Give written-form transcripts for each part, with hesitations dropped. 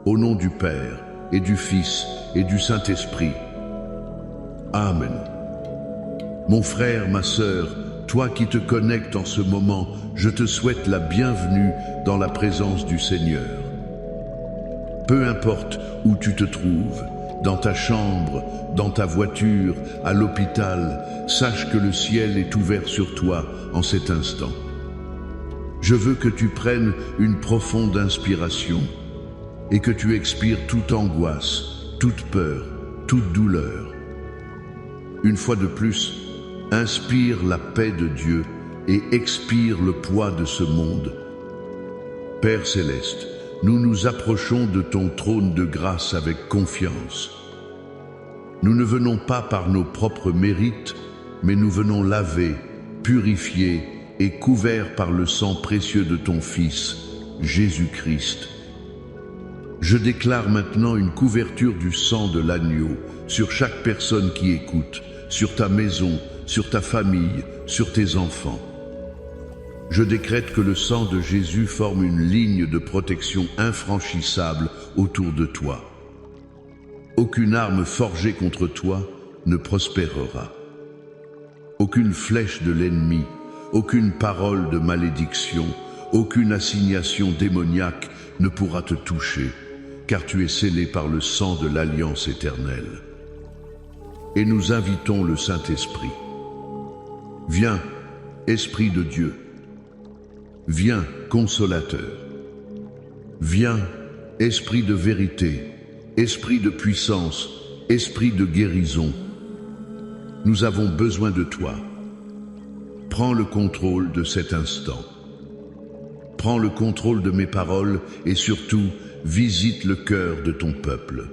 Au nom du Père, et du Fils, et du Saint-Esprit. Amen. Mon frère, ma sœur, toi qui te connectes en ce moment, je te souhaite la bienvenue dans la présence du Seigneur. Peu importe où tu te trouves, dans ta chambre, dans ta voiture, à l'hôpital, sache que le ciel est ouvert sur toi en cet instant. Je veux que tu prennes une profonde inspiration et que tu expires toute angoisse, toute peur, toute douleur. Une fois de plus, inspire la paix de Dieu et expire le poids de ce monde. Père céleste, nous nous approchons de ton trône de grâce avec confiance. Nous ne venons pas par nos propres mérites, mais nous venons lavés, purifiés et couverts par le sang précieux de ton Fils, Jésus-Christ. Je déclare maintenant une couverture du sang de l'agneau sur chaque personne qui écoute, sur ta maison, sur ta famille, sur tes enfants. Je décrète que le sang de Jésus forme une ligne de protection infranchissable autour de toi. Aucune arme forgée contre toi ne prospérera. Aucune flèche de l'ennemi, aucune parole de malédiction, aucune assignation démoniaque ne pourra te toucher, car tu es scellé par le sang de l'Alliance éternelle. Et nous invitons le Saint-Esprit. Viens, Esprit de Dieu. Viens, Consolateur. Viens, Esprit de vérité, Esprit de puissance, Esprit de guérison. Nous avons besoin de toi. Prends le contrôle de cet instant. Prends le contrôle de mes paroles et surtout, visite le cœur de ton peuple.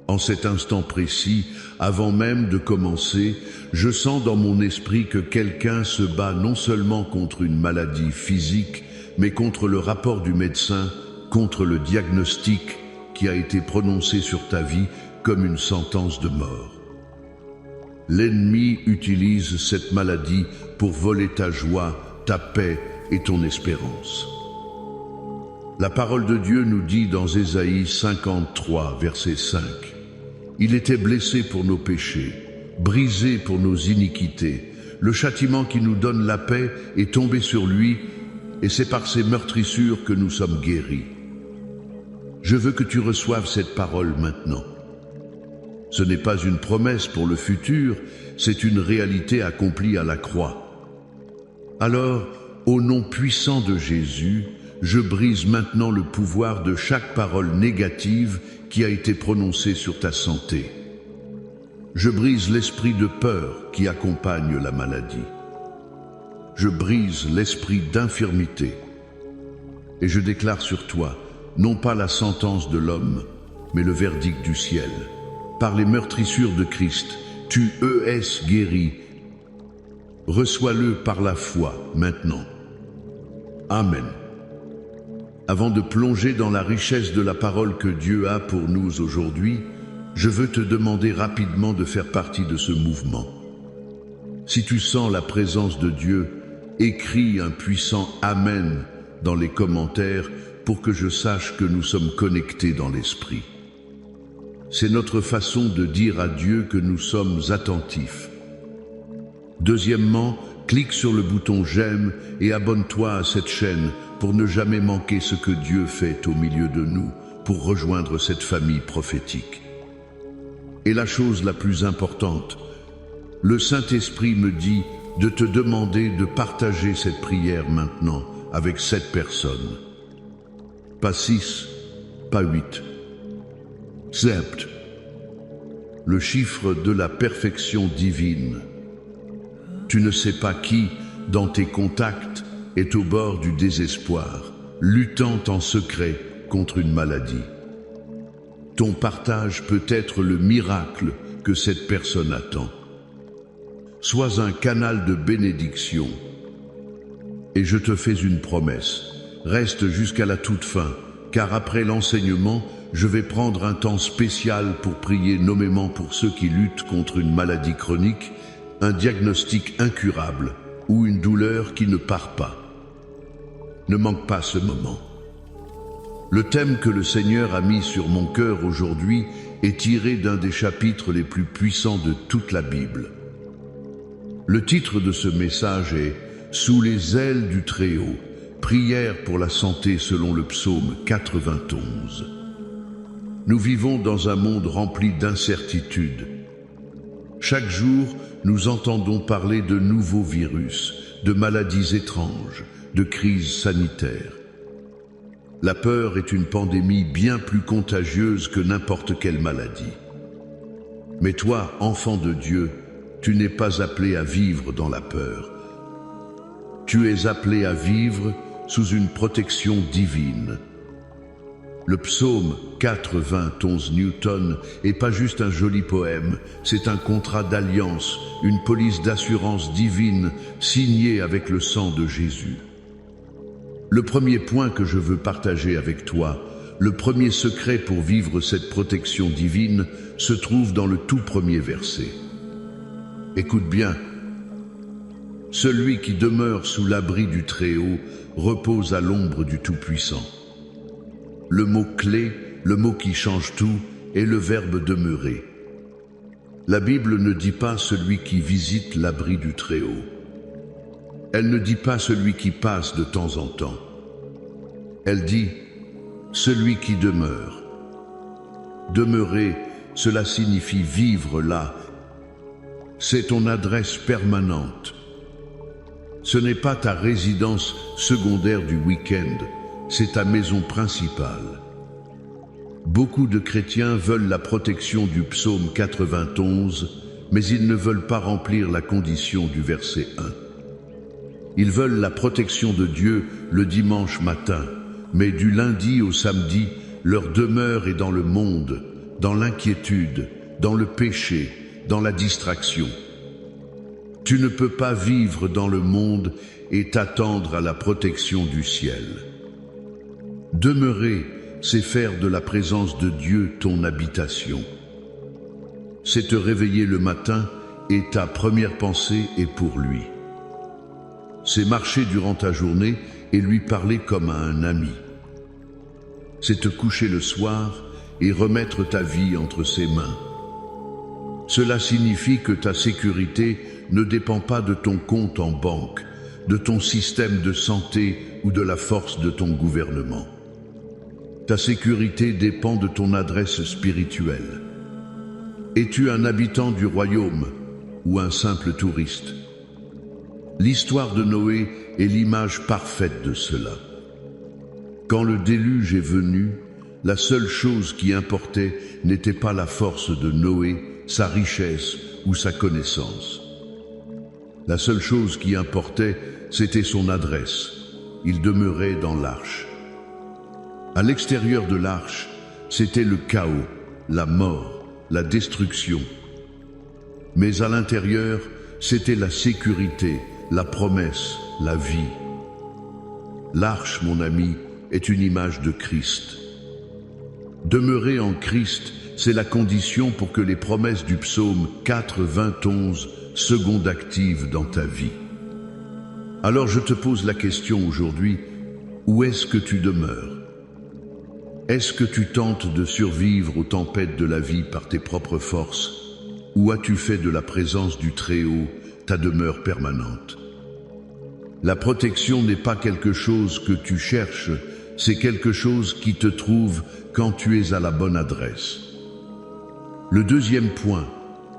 En cet instant précis, avant même de commencer, je sens dans mon esprit que quelqu'un se bat non seulement contre une maladie physique, mais contre le rapport du médecin, contre le diagnostic qui a été prononcé sur ta vie comme une sentence de mort. L'ennemi utilise cette maladie pour voler ta joie, ta paix et ton espérance. La parole de Dieu nous dit dans Ésaïe 53, verset 5, « Il était blessé pour nos péchés, brisé pour nos iniquités. Le châtiment qui nous donne la paix est tombé sur lui, et c'est par ses meurtrissures que nous sommes guéris. » Je veux que tu reçoives cette parole maintenant. Ce n'est pas une promesse pour le futur, c'est une réalité accomplie à la croix. Alors, au nom puissant de Jésus, je brise maintenant le pouvoir de chaque parole négative qui a été prononcée sur ta santé. Je brise l'esprit de peur qui accompagne la maladie. Je brise l'esprit d'infirmité. Et je déclare sur toi, non pas la sentence de l'homme, mais le verdict du ciel. Par les meurtrissures de Christ, tu es guéri. Reçois-le par la foi maintenant. Amen. Avant de plonger dans la richesse de la parole que Dieu a pour nous aujourd'hui, je veux te demander rapidement de faire partie de ce mouvement. Si tu sens la présence de Dieu, écris un puissant Amen dans les commentaires pour que je sache que nous sommes connectés dans l'esprit. C'est notre façon de dire à Dieu que nous sommes attentifs. Deuxièmement, clique sur le bouton j'aime et abonne-toi à cette chaîne pour ne jamais manquer ce que Dieu fait au milieu de nous, pour rejoindre cette famille prophétique. Et la chose la plus importante, le Saint-Esprit me dit de te demander de partager cette prière maintenant avec 7 personnes. Pas 6, pas 8. 7. Le chiffre de la perfection divine. Tu ne sais pas qui, dans tes contacts, est au bord du désespoir, luttant en secret contre une maladie. Ton partage peut être le miracle que cette personne attend. Sois un canal de bénédiction. Et je te fais une promesse. Reste jusqu'à la toute fin, car après l'enseignement, je vais prendre un temps spécial pour prier nommément pour ceux qui luttent contre une maladie chronique, un diagnostic incurable ou une douleur qui ne part pas. Ne manque pas ce moment. Le thème que le Seigneur a mis sur mon cœur aujourd'hui est tiré d'un des chapitres les plus puissants de toute la Bible. Le titre de ce message est « Sous les ailes du Très-Haut, prière pour la santé selon le psaume 91 ». Nous vivons dans un monde rempli d'incertitudes. Chaque jour, nous entendons parler de nouveaux virus, de maladies étranges, de crises sanitaires. La peur est une pandémie bien plus contagieuse que n'importe quelle maladie. Mais toi, enfant de Dieu, tu n'es pas appelé à vivre dans la peur. Tu es appelé à vivre sous une protection divine. Le psaume 91 Newton n'est pas juste un joli poème, c'est un contrat d'alliance, une police d'assurance divine signée avec le sang de Jésus. Le premier point que je veux partager avec toi, le premier secret pour vivre cette protection divine, se trouve dans le tout premier verset. Écoute bien. Celui qui demeure sous l'abri du Très-Haut repose à l'ombre du Tout-Puissant. Le mot clé, le mot qui change tout, est le verbe demeurer. La Bible ne dit pas celui qui visite l'abri du Très-Haut. Elle ne dit pas celui qui passe de temps en temps. Elle dit celui qui demeure. Demeurer, cela signifie vivre là. C'est ton adresse permanente. Ce n'est pas ta résidence secondaire du week-end, c'est ta maison principale. Beaucoup de chrétiens veulent la protection du psaume 91, mais ils ne veulent pas remplir la condition du verset 1. Ils veulent la protection de Dieu le dimanche matin, mais du lundi au samedi, leur demeure est dans le monde, dans l'inquiétude, dans le péché, dans la distraction. Tu ne peux pas vivre dans le monde et t'attendre à la protection du ciel. Demeurer, c'est faire de la présence de Dieu ton habitation. C'est te réveiller le matin et ta première pensée est pour lui. C'est marcher durant ta journée et lui parler comme à un ami. C'est te coucher le soir et remettre ta vie entre ses mains. Cela signifie que ta sécurité ne dépend pas de ton compte en banque, de ton système de santé ou de la force de ton gouvernement. Ta sécurité dépend de ton adresse spirituelle. Es-tu un habitant du royaume ou un simple touriste? L'histoire de Noé est l'image parfaite de cela. Quand le déluge est venu, la seule chose qui importait n'était pas la force de Noé, sa richesse ou sa connaissance. La seule chose qui importait, c'était son adresse. Il demeurait dans l'arche. À l'extérieur de l'arche, c'était le chaos, la mort, la destruction. Mais à l'intérieur, c'était la sécurité, la promesse, la vie. L'arche, mon ami, est une image de Christ. Demeurer en Christ, c'est la condition pour que les promesses du psaume 91 secondes activent dans ta vie. Alors je te pose la question aujourd'hui, où est-ce que tu demeures? Est-ce que tu tentes de survivre aux tempêtes de la vie par tes propres forces, ou as-tu fait de la présence du Très-Haut ta demeure permanente? La protection n'est pas quelque chose que tu cherches, c'est quelque chose qui te trouve quand tu es à la bonne adresse. Le deuxième point,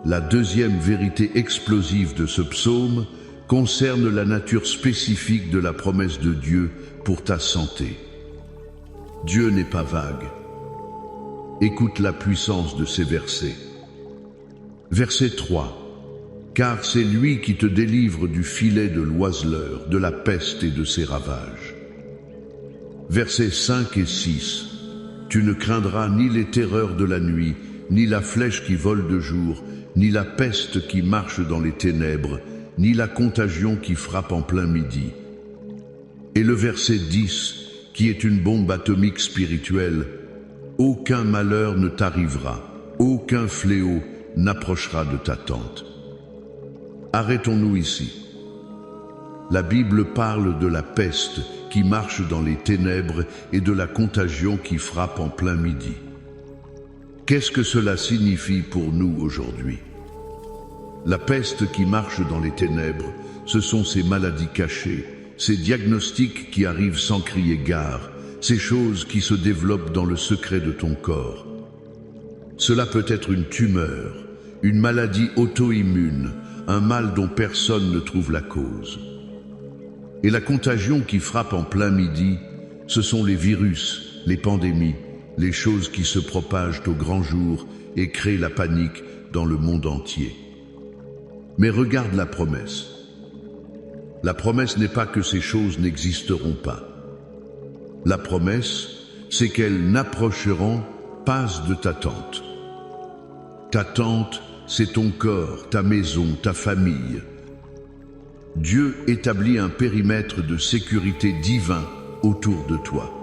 la deuxième vérité explosive de ce psaume, concerne la nature spécifique de la promesse de Dieu pour ta santé. Dieu n'est pas vague. Écoute la puissance de ces versets. Verset 3. Car c'est lui qui te délivre du filet de l'oiseleur, de la peste et de ses ravages. Versets 5 et 6. Tu ne craindras ni les terreurs de la nuit, ni la flèche qui vole de jour, ni la peste qui marche dans les ténèbres, ni la contagion qui frappe en plein midi. Et le verset 10, qui est une bombe atomique spirituelle, aucun malheur ne t'arrivera, aucun fléau n'approchera de ta tente. Arrêtons-nous ici. La Bible parle de la peste qui marche dans les ténèbres et de la contagion qui frappe en plein midi. Qu'est-ce que cela signifie pour nous aujourd'hui? La peste qui marche dans les ténèbres, ce sont ces maladies cachées, ces diagnostics qui arrivent sans crier gare, ces choses qui se développent dans le secret de ton corps. Cela peut être une tumeur, une maladie auto-immune, un mal dont personne ne trouve la cause. Et la contagion qui frappe en plein midi, ce sont les virus, les pandémies, les choses qui se propagent au grand jour et créent la panique dans le monde entier. Mais regarde la promesse. La promesse n'est pas que ces choses n'existeront pas. La promesse, c'est qu'elles n'approcheront pas de ta tente. Ta tente, c'est ton corps, ta maison, ta famille. Dieu établit un périmètre de sécurité divin autour de toi.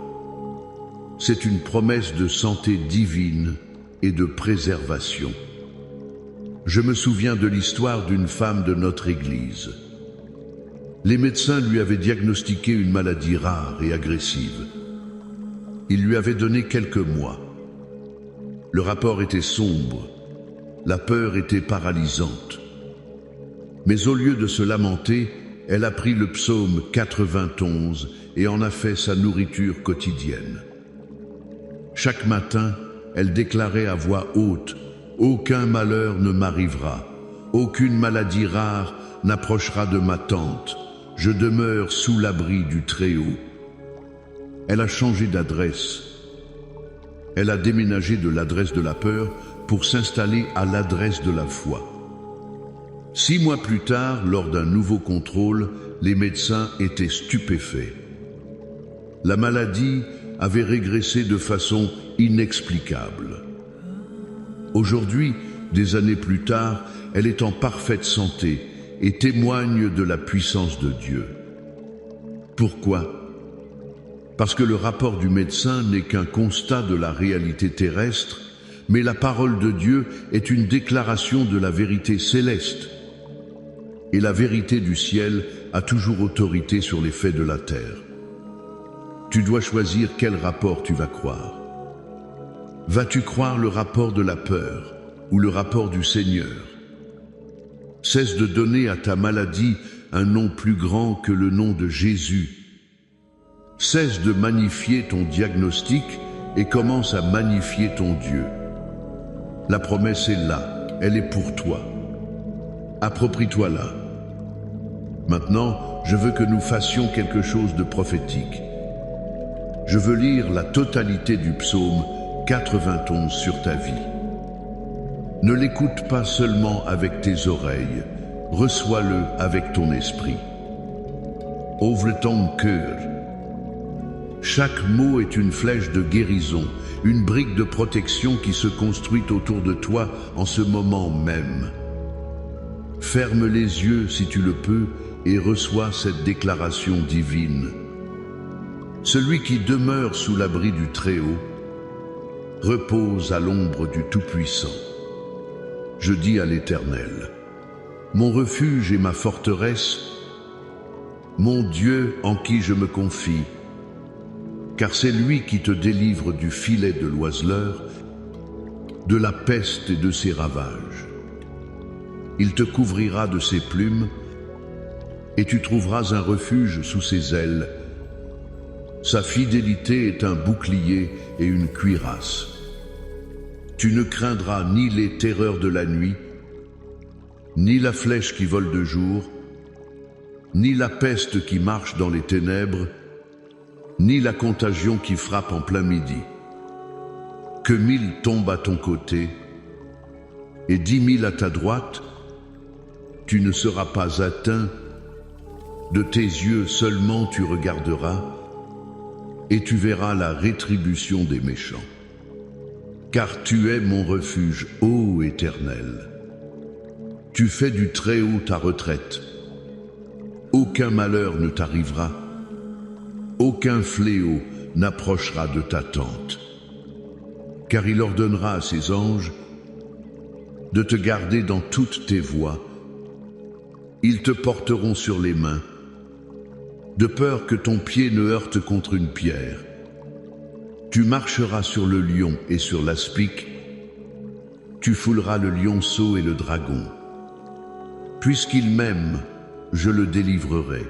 C'est une promesse de santé divine et de préservation. Je me souviens de l'histoire d'une femme de notre Église. Les médecins lui avaient diagnostiqué une maladie rare et agressive. Ils lui avaient donné quelques mois. Le rapport était sombre, la peur était paralysante. Mais au lieu de se lamenter, elle a pris le psaume 91 et en a fait sa nourriture quotidienne. Chaque matin, elle déclarait à voix haute: « Aucun malheur ne m'arrivera, aucune maladie rare n'approchera de ma tente, je demeure sous l'abri du Très-Haut. » Elle a changé d'adresse. Elle a déménagé de l'adresse de la peur pour s'installer à l'adresse de la foi. 6 mois plus tard, lors d'un nouveau contrôle, les médecins étaient stupéfaits. La maladie avait régressé de façon inexplicable. Aujourd'hui, des années plus tard, elle est en parfaite santé et témoigne de la puissance de Dieu. Pourquoi? Parce que le rapport du médecin n'est qu'un constat de la réalité terrestre, mais la parole de Dieu est une déclaration de la vérité céleste. Et la vérité du ciel a toujours autorité sur les faits de la terre. Tu dois choisir quel rapport tu vas croire. Vas-tu croire le rapport de la peur ou le rapport du Seigneur? Cesse de donner à ta maladie un nom plus grand que le nom de Jésus. Cesse de magnifier ton diagnostic et commence à magnifier ton Dieu. La promesse est là, elle est pour toi. Approprie-toi-la. Maintenant, je veux que nous fassions quelque chose de prophétique. Je veux lire la totalité du psaume 91 sur ta vie. Ne l'écoute pas seulement avec tes oreilles, reçois-le avec ton esprit. Ouvre ton cœur. Chaque mot est une flèche de guérison, une brique de protection qui se construit autour de toi en ce moment même. Ferme les yeux si tu le peux et reçois cette déclaration divine. Celui qui demeure sous l'abri du Très-Haut repose à l'ombre du Tout-Puissant. Je dis à l'Éternel: mon refuge et ma forteresse, mon Dieu en qui je me confie, car c'est lui qui te délivre du filet de l'oiseleur, de la peste et de ses ravages. Il te couvrira de ses plumes, et tu trouveras un refuge sous ses ailes. Sa fidélité est un bouclier et une cuirasse. Tu ne craindras ni les terreurs de la nuit, ni la flèche qui vole de jour, ni la peste qui marche dans les ténèbres, ni la contagion qui frappe en plein midi. Que 1000 tombent à ton côté et 10 000 à ta droite, tu ne seras pas atteint. De tes yeux seulement tu regarderas et tu verras la rétribution des méchants. Car tu es mon refuge, ô Éternel. Tu fais du Très-Haut ta retraite. Aucun malheur ne t'arrivera. Aucun fléau n'approchera de ta tente. Car il ordonnera à ses anges de te garder dans toutes tes voies. Ils te porteront sur les mains de peur que ton pied ne heurte contre une pierre. Tu marcheras sur le lion et sur l'aspic, tu fouleras le lionceau et le dragon. Puisqu'il m'aime, je le délivrerai.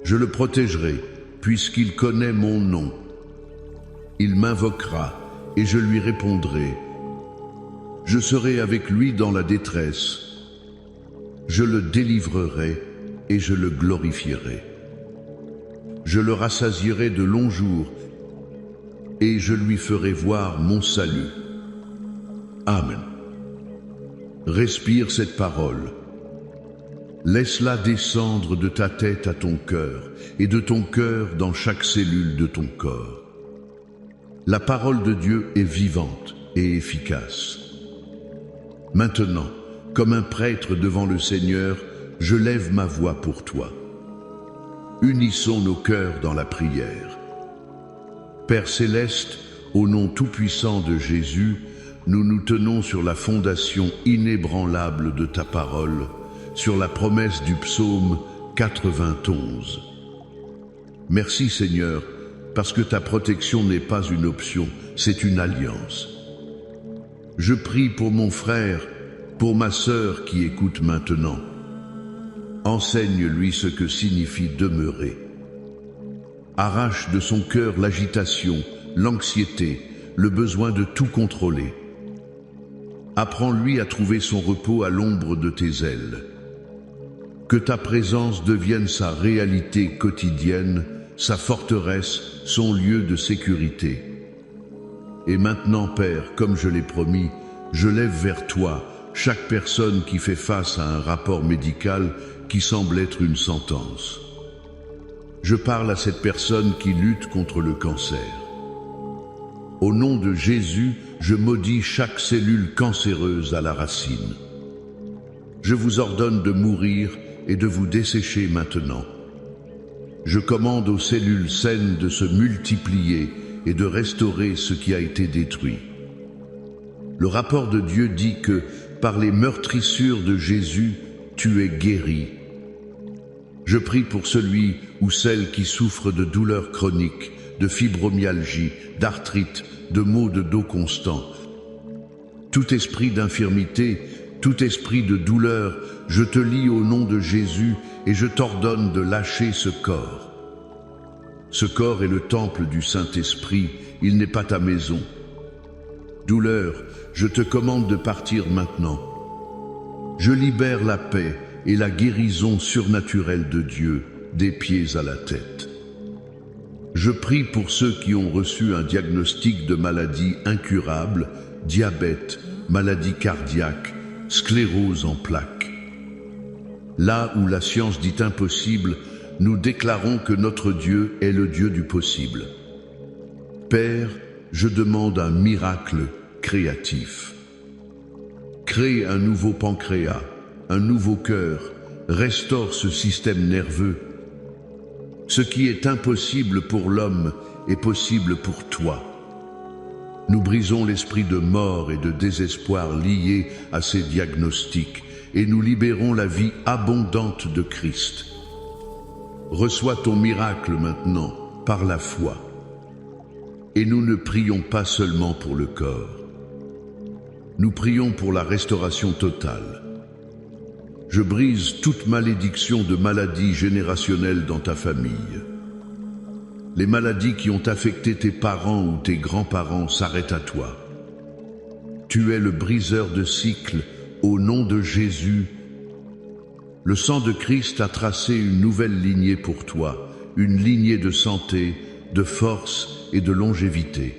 Je le protégerai, puisqu'il connaît mon nom. Il m'invoquera, et je lui répondrai. Je serai avec lui dans la détresse. Je le délivrerai, et je le glorifierai. Je le rassasierai de longs jours, et je lui ferai voir mon salut. Amen. Respire cette parole. Laisse-la descendre de ta tête à ton cœur, et de ton cœur dans chaque cellule de ton corps. La parole de Dieu est vivante et efficace. Maintenant, comme un prêtre devant le Seigneur, je lève ma voix pour toi. Unissons nos cœurs dans la prière. Père céleste, au nom tout-puissant de Jésus, nous nous tenons sur la fondation inébranlable de ta parole, sur la promesse du psaume 91. Merci Seigneur, parce que ta protection n'est pas une option, c'est une alliance. Je prie pour mon frère, pour ma sœur qui écoute maintenant. Enseigne-lui ce que signifie demeurer. Arrache de son cœur l'agitation, l'anxiété, le besoin de tout contrôler. Apprends-lui à trouver son repos à l'ombre de tes ailes. Que ta présence devienne sa réalité quotidienne, sa forteresse, son lieu de sécurité. Et maintenant, Père, comme je l'ai promis, je lève vers toi chaque personne qui fait face à un rapport médical qui semble être une sentence. Je parle à cette personne qui lutte contre le cancer. Au nom de Jésus, je maudis chaque cellule cancéreuse à la racine. Je vous ordonne de mourir et de vous dessécher maintenant. Je commande aux cellules saines de se multiplier et de restaurer ce qui a été détruit. Le rapport de Dieu dit que, par les meurtrissures de Jésus, tu es guéri. Je prie pour celui ou celle qui souffre de douleurs chroniques, de fibromyalgie, d'arthrite, de maux de dos constants. Tout esprit d'infirmité, tout esprit de douleur, je te lie au nom de Jésus et je t'ordonne de lâcher ce corps. Ce corps est le temple du Saint-Esprit, il n'est pas ta maison. Douleur, je te commande de partir maintenant. Je libère la paix et la guérison surnaturelle de Dieu, des pieds à la tête. Je prie pour ceux qui ont reçu un diagnostic de maladie incurable, diabète, maladie cardiaque, sclérose en plaques. Là où la science dit impossible, nous déclarons que notre Dieu est le Dieu du possible. Père, je demande un miracle créatif. Crée un nouveau pancréas, un nouveau cœur, restaure ce système nerveux. Ce qui est impossible pour l'homme est possible pour toi. Nous brisons l'esprit de mort et de désespoir lié à ces diagnostics et nous libérons la vie abondante de Christ. Reçois ton miracle maintenant par la foi. Et nous ne prions pas seulement pour le corps. Nous prions pour la restauration totale. Je brise toute malédiction de maladie générationnelle dans ta famille. Les maladies qui ont affecté tes parents ou tes grands-parents s'arrêtent à toi. Tu es le briseur de cycles au nom de Jésus. Le sang de Christ a tracé une nouvelle lignée pour toi, une lignée de santé, de force et de longévité.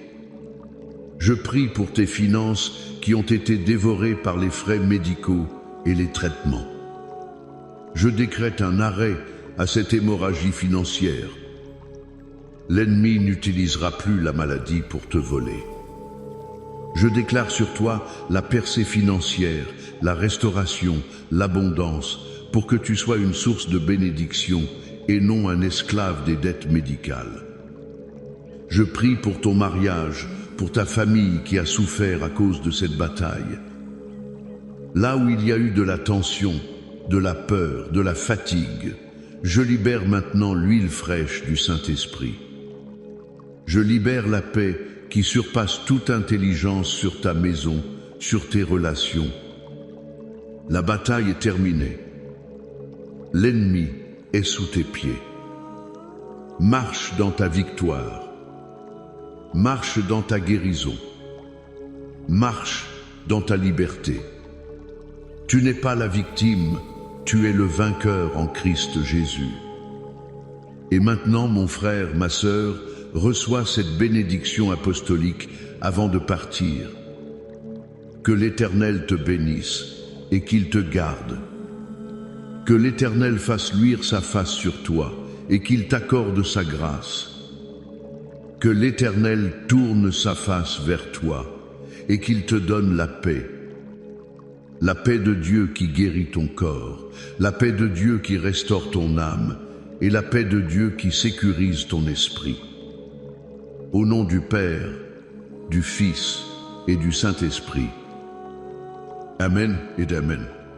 Je prie pour tes finances qui ont été dévorées par les frais médicaux et les traitements. Je décrète un arrêt à cette hémorragie financière. L'ennemi n'utilisera plus la maladie pour te voler. Je déclare sur toi la percée financière, la restauration, l'abondance, pour que tu sois une source de bénédiction et non un esclave des dettes médicales. Je prie pour ton mariage, pour ta famille qui a souffert à cause de cette bataille. Là où il y a eu de la tension, de la peur, de la fatigue, Je libère maintenant l'huile fraîche du Saint-Esprit. Je libère la paix qui surpasse toute intelligence sur ta maison, sur tes relations. La bataille est terminée. L'ennemi est sous tes pieds. Marche dans ta victoire. Marche dans ta guérison. Marche dans ta liberté. Tu n'es pas la victime, tu es le vainqueur en Christ Jésus. Et maintenant, mon frère, ma sœur, reçois cette bénédiction apostolique avant de partir. Que l'Éternel te bénisse et qu'il te garde. Que l'Éternel fasse luire sa face sur toi et qu'il t'accorde sa grâce. Que l'Éternel tourne sa face vers toi et qu'il te donne la paix. La paix de Dieu qui guérit ton corps, la paix de Dieu qui restaure ton âme et la paix de Dieu qui sécurise ton esprit. Au nom du Père, du Fils et du Saint-Esprit. Amen et d'Amen.